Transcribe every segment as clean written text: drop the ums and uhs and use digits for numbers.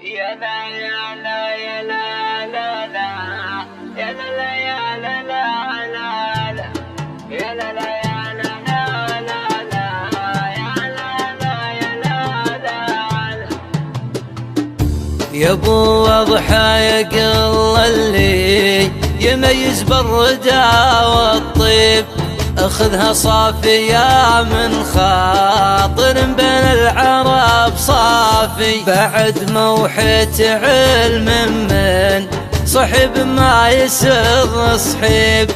يا لا يا لا يا لا لا لا يا لا لا يا لا لا لا لا يا لا لا يا لا لا لا لا يا لا لا يا لا لا. يا ابو اضحى يقل اللي يميز بالردى والطيب، اخذها صافية من خاطر بين العرب صافي، بعد موحة علم من صحب ما يسر صحيب،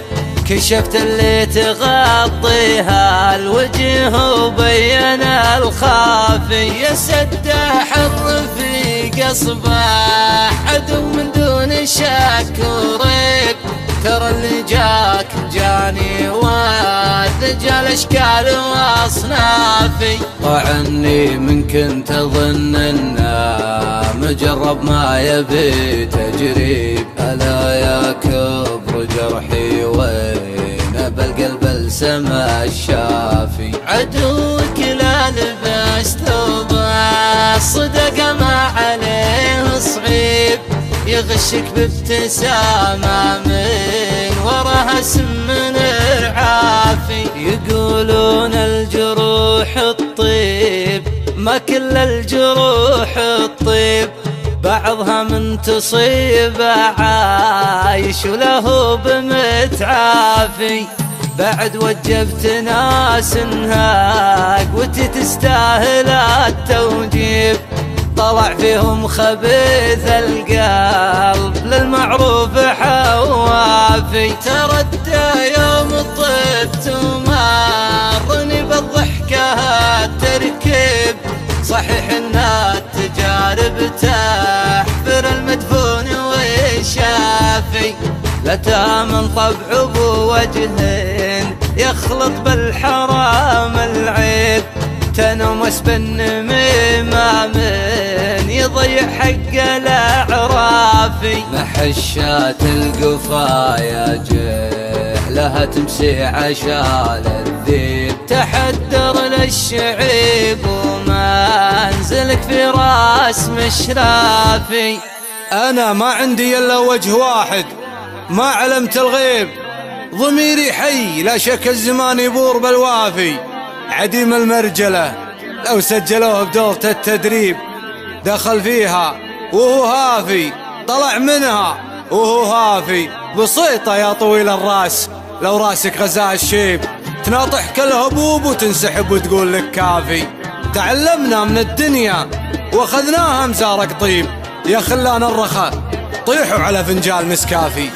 كشفت اللي تغطيها الوجه وبين الخافي، يا سداح الرفيق اصبح عدو من دون شك وريب، ترى اللي جاك جاني والرجال اشكال واصنافي، وعني من كنت اظن انه مجرب ما يبي تجريب، الا يا كبر جرحي وين بالقلب السما الشافي، عدوك لا لبس ثوب الصدق ما عليه صعيب، يغشك بابتسامة من وراها سم العافي، يقولون الجروح الطيب ما كل الجروح الطيب، بعضها من تصيب عايش وله بمتعافي، بعد وجبت ناس انهاك وتي تستاهل التوجيب، طلع فيهم خبيث القلب للمعروف حوافي، تردى يوم طبت ومرني بالضحكة التركيب، صحيح ان التجارب تحفر المدفون والشافي، لا تامن طبع بوجه يخلط بالحرام العيب، تنمس بالنميمة من يضيع حق الأعرافي، محشات القفايا جهلها تمسي عشان الذيب، تحدر للشعيب ومنزلك في راس مشرافي، أنا ما عندي إلا وجه واحد ما علمت الغيب، ضميري حي لا شك الزمان يبور بالوافي، عديم المرجلة لو سجلوه بدورة التدريب، دخل فيها وهو هافي طلع منها وهو هافي، بسيطة يا طويل الراس لو راسك غزاء الشيب، تناطح كالهبوب وتنسحب وتقول لك كافي، تعلمنا من الدنيا واخذناها مزارق طيب، يا خلان الرخاء طيحوا على فنجال نسكافي،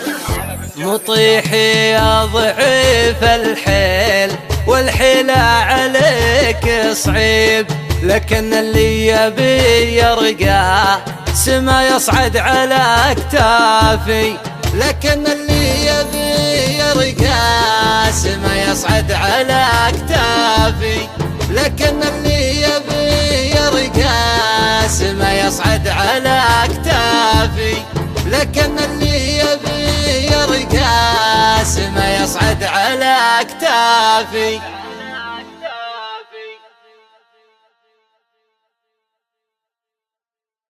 مطيحي يا ضعيف الحيل والحيلة عليك صعيب، لكن اللي يبي يرقى سما يصعد على اكتافي، لكن اللي يبي يرقى سما يصعد على اكتافي، لكن اللي يبي يرقى سما يصعد على اكتافي، لكن اللي يبي يرقى سما يصعد على اكتافي.